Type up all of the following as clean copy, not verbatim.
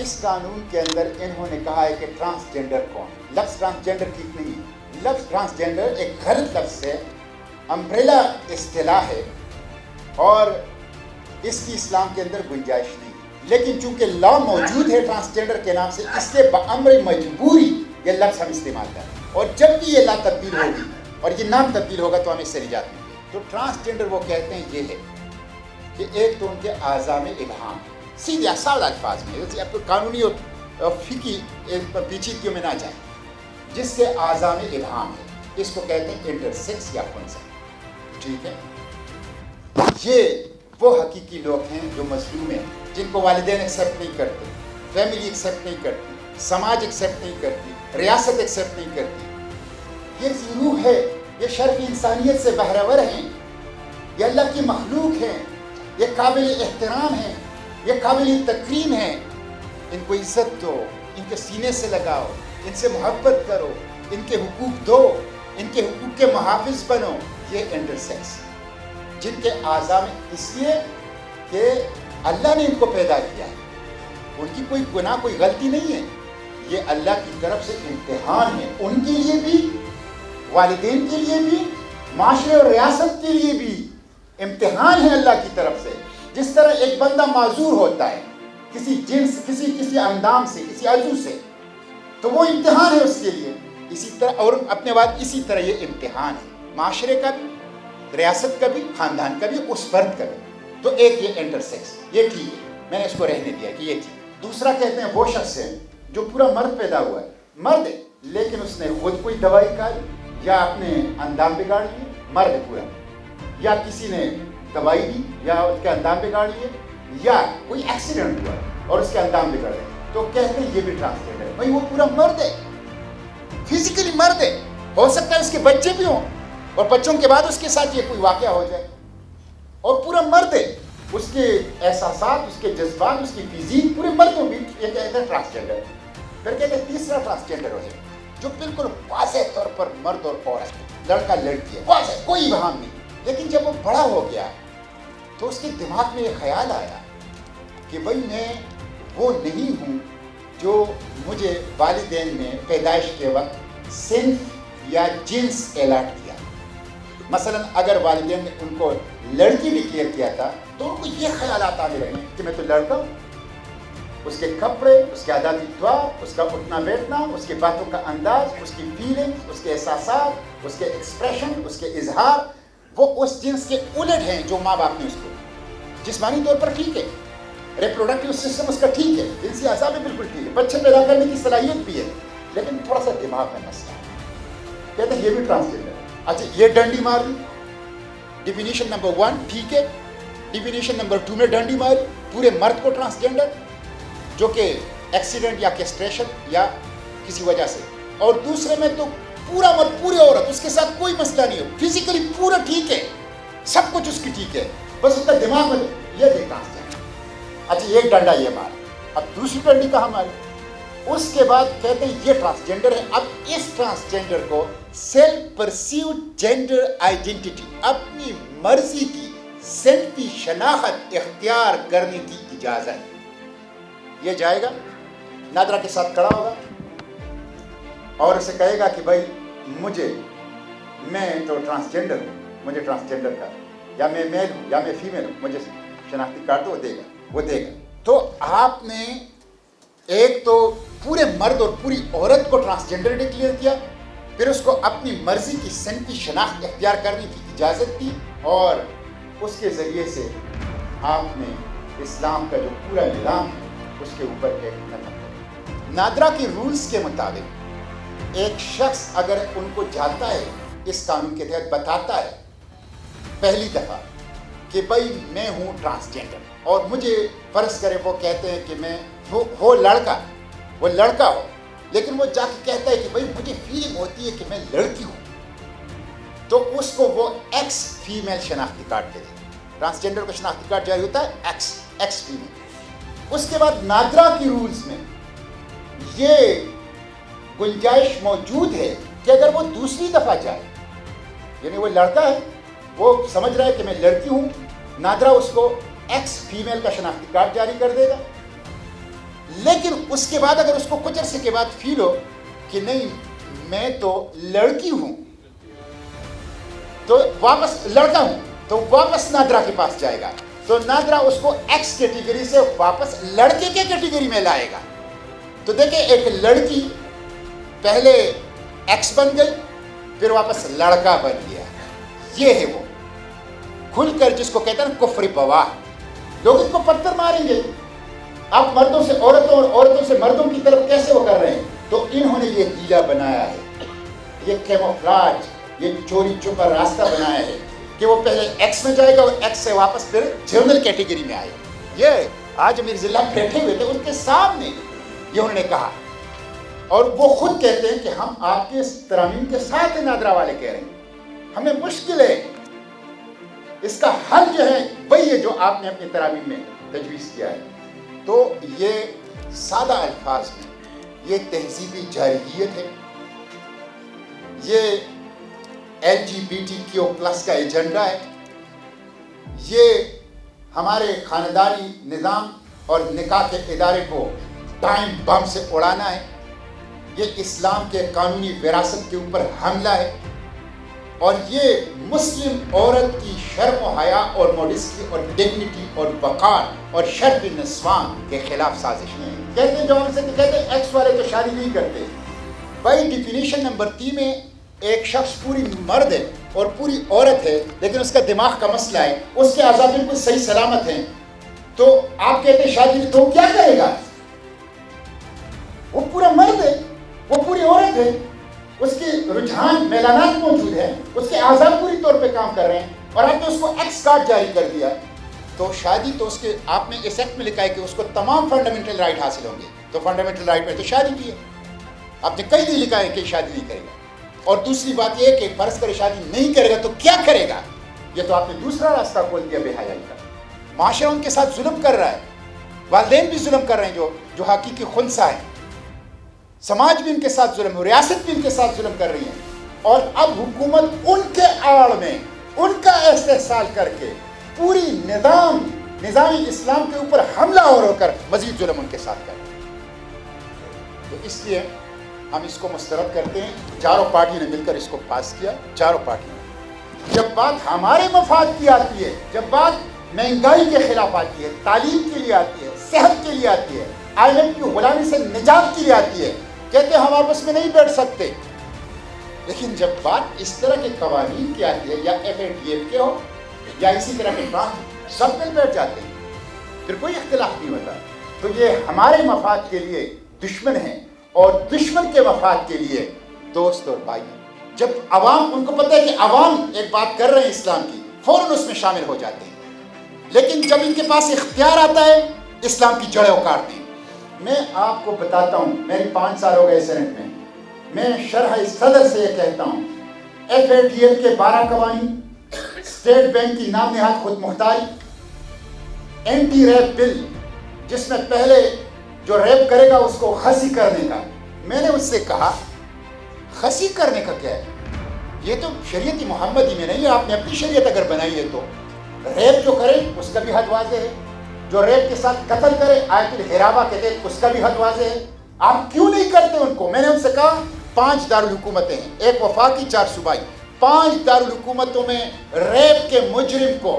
اس قانون کے اندر انہوں نے کہا ہے کہ ٹرانسجینڈر کون ہے. لفظ ٹرانسجینڈر ٹھیک نہیں ہے. لفظ ٹرانسجینڈر ایک غلط لفظ ہے, امبریلا اصطلاح ہے اور اس کی اسلام کے اندر گنجائش نہیں. لیکن چونکہ لا موجود ہے ٹرانسجینڈر کے نام سے, اس لیے بامر مجبوری یہ لفظ ہم استعمال کریں. اور جب بھی یہ لا تبدیل ہوگی اور یہ نام تبدیل ہوگا تو ہم اس سے نجات ملے. تو ٹرانسجینڈر وہ کہتے ہیں یہ ہے کہ ایک تو ان کے اعضاء میں ابہام ہے, سیدھے آسان الفاظ میں, جیسے آپ قانونی اور فقہی پیچیدگیوں میں نہ جائیں, جس کے اعضاء میں ابہام ہے, اس کو کہتے ہیں انٹرسیکس یا خنثی. ٹھیک ہے, یہ وہ حقیقی لوگ ہیں جو مظلوم ہیں, جن کو والدین ایکسیپٹ نہیں کرتے, فیملی ایکسیپٹ نہیں کرتی, سماج ایکسیپٹ نہیں کرتی, ریاست ایکسیپٹ نہیں کرتی. یہ روح ہے, یہ شرف انسانیت سے بہرور ہیں, یہ اللہ کی مخلوق ہیں, یہ قابل احترام ہیں, یہ قابل تکریم ہیں. ان کو عزت دو, ان کے سینے سے لگاؤ, ان سے محبت کرو, ان کے حقوق دو, ان کے حقوق کے محافظ بنو. یہ انٹرسیکس جن کے اعضاء میں, اس لیے کہ اللہ نے ان کو پیدا کیا ہے, ان کی کوئی گناہ کوئی غلطی نہیں ہے, یہ اللہ کی طرف سے امتحان ہے, ان کے لیے بھی, والدین کے لیے بھی, معاشرے اور ریاست کے لیے بھی امتحان ہے اللہ کی طرف سے. جس طرح ایک بندہ معذور ہوتا ہے کسی جنس, کسی اندام سے, کسی عضو سے, تو وہ امتحان ہے اس کے لیے. اسی طرح اور اپنے بعد اسی طرح یہ امتحان ہے معاشرے کا بھی, ریاست کا بھی, خاندان کا بھی, اس فرد کا بھی. تو ایک یہ انٹرسیکس, یہ ٹھیک ہے, میں نے اس کو رہنے دیا کہ یہ ٹھیک. دوسرا کہتے ہیں وہ شخص ہے جو پورا مرد پیدا ہوا ہے, مرد ہے لیکن اس نے خود کوئی دوائی کھائی یا اپنے اندام بگاڑ لیے, مرد پورا, یا کسی نے دوائی دی یا اس کے اندام بگاڑ لیے, یا کوئی ایکسیڈنٹ ہوا اور اس کے اندام بگڑ گئے, تو کہتے ہیں یہ بھی ٹرانسجینڈر ہے. بھائی وہ پورا مرد ہے, فزیکلی مرد ہے, ہو سکتا ہے اس کے بچے بھی ہوں اور بچوں کے بعد اس کے ساتھ یہ کوئی واقعہ ہو جائے, اور پورا مرد ہے, اس کے احساسات, اس کے جذبات, اس کی فزیک پورے مردوں بھی. یہ کہتے ہیں ٹرانسجینڈر. پھر کہتے ہیں تیسرا ٹرانسجینڈر ہے جو بالکل واضح طور پر مرد اور عورت ہے, لڑکا لڑکی ہے, واضح, کوئی ابہام نہیں. لیکن جب وہ بڑا ہو گیا تو اس کے دماغ میں یہ خیال آیا کہ بھائی میں وہ نہیں ہوں جو مجھے والدین نے پیدائش کے وقت صنف یا جنس الاٹ کیا. مثلا اگر والدین نے ان کو لڑکی ڈکلیئر کیا تھا تو ان کو یہ خیالات آنے لگے کہ میں تو لڑکا ہوں. اس کے کپڑے, اس کے عاداتی طور, اس کا اٹھنا بیٹھنا, اس کی باتوں کا انداز, اس کی فیلنگز, اس کے احساسات, اس کے ایکسپریشن, اس کے اظہار, وہ اس جنس کے الٹ ہیں جو ماں باپ نے اس کو. جسمانی طور پر ٹھیک ہے, ریپروڈکٹیو سسٹم اس کا ٹھیک ہے, جنسی اعضاء بھی بالکل ٹھیک ہے, بچے پیدا کرنے کی صلاحیت بھی ہے, لیکن تھوڑا سا دماغ میں مسئلہ ہے. کہتے ہیں یہ بھی ٹرانسجینڈر ہے. اچھا یہ ڈنڈی مار دی, ڈیفینیشن نمبر 1 ٹھیک ہے, ڈیفینیشن نمبر 2 میں ڈنڈی ماری, پورے مرد کو ٹرانسجینڈر جو کہ ایکسیڈنٹ یا کیسٹریشن یا کسی وجہ سے, اور دوسرے میں تو پورا مرد, پوری عورت, اس کے ساتھ کوئی مسئلہ نہیں ہو, فزیکلی پورا ٹھیک ہے, سب کچھ اس کی ٹھیک ہے, بس اس کا دماغ میں یہ دیکھ ٹرانسجینڈر. اچھا ایک ڈنڈا یہ مار, اب دوسری ڈنڈی کہاں ماری, اس کے بعد کہتے ہیں یہ ٹرانسجینڈر ہے. اب اس ٹرانسجینڈر کو سیلف پرسیوڈ جینڈر آئیڈینٹی, اپنی مرضی کی ذاتی شناخت اختیار کرنے کی اجازت. یہ جائے گا نادرا کے ساتھ کھڑا ہوگا اور اسے کہے گا کہ بھائی میں تو ٹرانسجینڈر ہوں, مجھے ٹرانسجینڈر کا, یا میں میل ہوں یا میں فیمیل ہوں, مجھے شناختی کارڈ تو وہ دے گا. تو آپ نے ایک تو پورے مرد اور پوری عورت کو ٹرانسجینڈر ڈکلیئر کیا, پھر اس کو اپنی مرضی کی صنفی شناخت اختیار کرنے کی اجازت دی, اور اس کے ذریعے سے آپ نے اسلام کا جو پورا نظام ہے اس کے اوپر ایک نظم. نادرا کے رولز کے مطابق ایک شخص اگر ان کو جاتا ہے, اس قانون کے تحت بتاتا ہے پہلی دفعہ کہ بھائی میں ہوں ٹرانسجینڈر, اور مجھے فرض کرے وہ کہتے ہیں کہ میں وہ لڑکا ہو, لیکن وہ جا کے کہتا ہے کہ بھائی مجھے فیلنگ ہوتی ہے کہ میں لڑکی ہوں, تو اس کو وہ ایکس فیمیل شناختی کارڈ دے دیں. ٹرانسجینڈر کو شناختی کارڈ جاری ہوتا ہے ایکس فیمیل. اس کے بعد نادرا کی رولز میں یہ گنجائش موجود ہے کہ اگر وہ دوسری دفعہ جائے, یعنی وہ لڑکا ہے, وہ سمجھ رہا ہے کہ میں لڑکی ہوں, نادرا اس کو ایکس فیمیل کا شناختی کارڈ جاری کر دے گا. لیکن اس کے بعد اگر اس کو کچھ عرصے کے بعد فیل ہو کہ نہیں میں تو لڑکی ہوں تو واپس لڑکا ہوں تو واپس نادرا کے پاس جائے گا، تو نادرا اس کو ایکس کیٹیگری سے واپس لڑکے کے کیٹیگری میں لائے گا۔ تو دیکھیں ایک لڑکی پہلے ایکس بن گئی پھر واپس لڑکا بن گیا، یہ ہے وہ کھل کر جس کو کہتے ہیں کفر بواہ۔ لوگ اس کو پتھر ماریں گے، آپ مردوں سے عورتوں اور عورتوں سے مردوں کی طرف کیسے وہ کر رہے ہیں؟ تو انہوں نے یہ ہیلا بنایا ہے، یہ کیموفلاج، یہ چوری چھپا راستہ بنایا ہے کہ وہ پہلے ایکس میں جائے گا اور ایکس سے واپس پھر جنرل کیٹیگری میں آئے گا۔ یہ آج امیر ضلع بیٹھے ہوئے تھے، ان کے سامنے یہ انہوں نے کہا، اور وہ خود کہتے ہیں کہ ہم آپ کے اس ترامیم کے ساتھ نادرا والے کہہ رہے ہیں، ہمیں مشکل ہے، اس کا حل جو ہے وہی ہے جو آپ نے اپنی ترامیم میں تجویز کیا ہے۔ تو یہ سادہ الفاظ میں یہ تہذیبی جارحیت ہے، یہ LGBTQ+ کا ایجنڈا ہے، یہ ہمارے خاندانی نظام اور نکاح کے ادارے کو ٹائم بم سے اڑانا ہے، یہ اسلام کے قانونی وراثت کے اوپر حملہ ہے، اور یہ مسلم عورت کی شرم و حیا اور موڈسٹی اور ڈگنیٹی اور وقار اور شرف نسوان کے خلاف سازش ہے۔ کہتے ہیں جو ہم سے کہتے ہیں ایکس والے تو شادی نہیں کرتے، بائی ڈیفینیشن نمبر 3 میں ایک شخص پوری مرد ہے اور پوری عورت ہے لیکن اس کا دماغ کا مسئلہ ہے، اس کے اعضاء بالکل صحیح سلامت ہیں، تو آپ کہتے ہیں شادی تو کیا کرے گا؟ وہ پورا مرد ہے، وہ پوری عورت ہے، اس کے رجحان میلانات موجود ہیں، اس کے اعضاء پوری طور پہ کام کر رہے ہیں، اور آپ نے اس کو ایکس کارڈ جاری کر دیا، تو شادی تو اس کے آپ نے اس ایکٹ میں لکھا ہے کہ اس کو تمام فنڈامنٹل رائٹ حاصل ہوں گے، تو فنڈامنٹل رائٹ میں تو شادی بھی ہے، آپ نے کہیں نہیں لکھا ہے کہ شادی نہیں کرے گا۔ اور دوسری بات یہ ہے کہ فرض کرے شادی نہیں کرے گا تو کیا کرے گا؟ یہ تو آپ نے دوسرا راستہ کھول دیا بے حیائی کا۔ معاشرہ ان کے ساتھ ظلم کر رہا ہے، والدین بھی ظلم کر رہے ہیں جو حقیقی خنثی ہیں، سماج بھی ان کے ساتھ ظلم، ریاست بھی ان کے ساتھ ظلم کر رہی ہے، اور اب حکومت ان کے آڑ میں ان کا استحصال کر کے پوری نظام اسلام کے اوپر حملہ ہو کر مزید ظلم ان کے ساتھ کر رہی ہے۔ تو اس لیے ہم اس کو مسترد کرتے ہیں، چاروں پارٹیوں نے مل کر اس کو پاس کیا، چاروں پارٹیوں نے۔ جب بات ہمارے مفاد کی آتی ہے، جب بات مہنگائی کے خلاف آتی ہے، تعلیم کے لیے آتی ہے، صحت کے لیے آتی ہے، IMF کی غلامی سے نجات کے لیے آتی ہے، کہتے ہیں ہم آپس میں نہیں بیٹھ سکتے۔ لیکن جب بات اس طرح کے قوانین کی آتی ہے، یا FATF کے ہو یا اسی طرح کے سب مل بیٹھ جاتے ہیں، پھر کوئی اختلاف نہیں ہوتا۔ تو یہ ہمارے مفاد کے لیے دشمن ہیں اور دشمن کے مفاد کے لیے دوست اور بھائی ہیں۔ جب عوام، ان کو پتہ ہے کہ عوام ایک بات کر رہے ہیں اسلام کی، فوراً اس میں شامل ہو جاتے ہیں، لیکن جب ان کے پاس اختیار آتا ہے اسلام کی جڑیں اکاڑتے ہیں۔ میں آپ کو بتاتا ہوں، میری 5 سال ہو گئے سینٹ میں شرح صدر سے یہ کہتا ہوں، FATF کے 12 قوانین، اسٹیٹ بینک کی نام نہاد خود مختاری، اینٹی ریپ بل جس میں پہلے جو ریپ کرے گا اس کو خسی کرنے کا، میں نے اس سے کہا خسی کرنے کا کیا ہے؟ یہ تو شریعت محمدی میں نہیں ہے، آپ نے اپنی شریعت اگر بنائی ہے تو ریپ جو کرے اس کا بھی حد واضح ہے، جو ریپ کے ساتھ قتل کرے آیت الحرابہ کے تحت اس کا بھی حد واضح ہے، آپ کیوں نہیں کرتے ان کو؟ میں نے ان سے کہا 5 دارالحکومتیں ہیں، ایک وفاقی 4 صوبائی، 5 دارالحکومتوں میں ریپ کے مجرم کو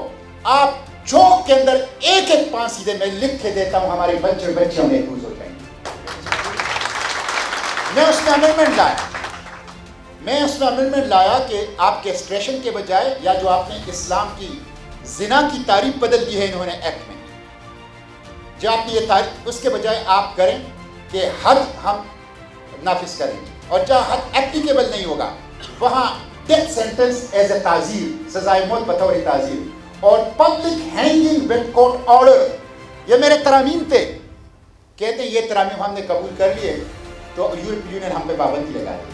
آپ چوک کے اندر ایک پھانسی دے، میں لکھ کے دیتا ہوں، ہمارے بچے بچیاں محفوظ ہو جائیں گے۔ میں اس میں امنڈمنٹ لایا کہ آپ کیسٹریشن کے بجائے، یا جو آپ نے اسلام کی زنا کی تعریف بدل دی ہے انہوں نے ایکٹ میں، جو آپ نے یہ تعریف، اس کے بجائے آپ کریں کہ حد ہم نافذ کریں گے، اور جہاں حد ایپلیکیبل نہیں ہوگا وہاں ڈیتھ سینٹنس ایز اے تعزیر، سزائے موت بطور تعزیر، اور public hanging with court order. یہ میرے ترامیم تھے، کہتے ہیں یہ ترامیم ہم نے قبول کر لیے تو یورپی یونین ہم پہ پابندی لگا دی۔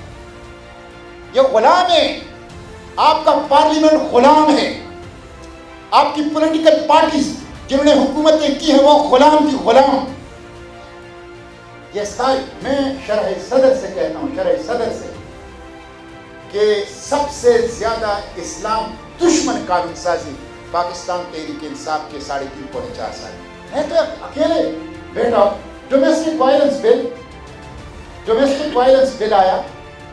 یہ غلام ہے، آپ کا پارلیمنٹ غلام ہے، آپ کی پولیٹیکل پارٹیز جنہوں نے حکومتیں کی ہیں وہ غلام کی غلام۔ یہ ساری میں شرح صدر سے کہتا ہوں، شرح صدر سے، کہ سب سے زیادہ اسلام دشمن قانون سازی پاکستان تحریک انصاف کے 3.5 پونے 4 سال میں تو اکیلے بیٹا ڈومیسٹک وائلنس بل آیا,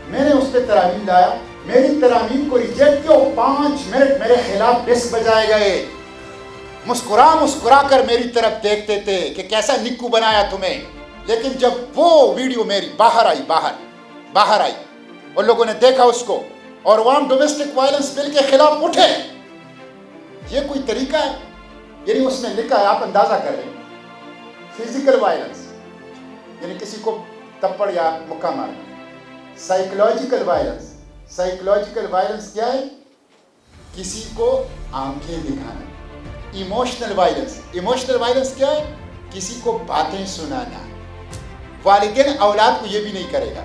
میں نے اس پہ ترامیم لایا, میری ترامیم کو ریجیکٹ کیا, 5 منٹ میرے خلاف ڈسک بجائے گئے, مسکرا کر میری طرف دیکھتے تھے کہ کیسا نکو بنایا تمہیں. لیکن جب وہ ویڈیو میری باہر آئی اور لوگوں نے دیکھا اس کو, اور وہاں ڈومیسٹک وائلنس بل کے خلاف اٹھے, یہ کوئی طریقہ ہے؟ یعنی اس میں لکھا ہے, آپ اندازہ کریں, فزیکل وائلنس یعنی کسی کو تپڑ یا مکہ مارنا. سائیکولوجیکل وائلنس کیا ہے؟ کسی کو آنکھیں دکھانا. ایموشنل وائلنس کیا ہے؟ کسی کو باتیں سنانا. والدین اولاد کو یہ بھی نہیں کرے گا,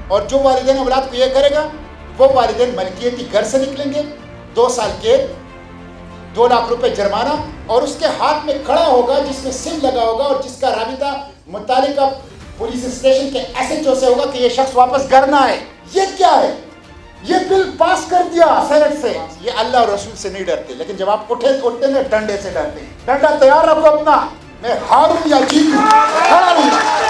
اور جو والدین اولاد کو یہ کرے گا وہ والدین ملکیتی گھر سے نکلیں گے, 2 سال قید, 2 لاکھ روپے جرمانہ, اور اس کے ہاتھ میں کھڑا ہوگا جس میں سم لگا ہوگا اور جس کا رابطہ متعلقہ پولیس اسٹیشن کے ایس ایچ او سے ہوگا کہ یہ شخص واپس گھر نہ آئے. یہ کیا ہے؟ یہ بل پاس کر دیا سینٹ سے. یہ اللہ اور رسول سے نہیں ڈرتے, لیکن جب آپ اٹھتے ہیں ڈنڈے سے ڈرتے ہیں. ڈنڈا تیار رکھو اپنا, میں ہاروں یا جیتوں, کھڑا رہوں.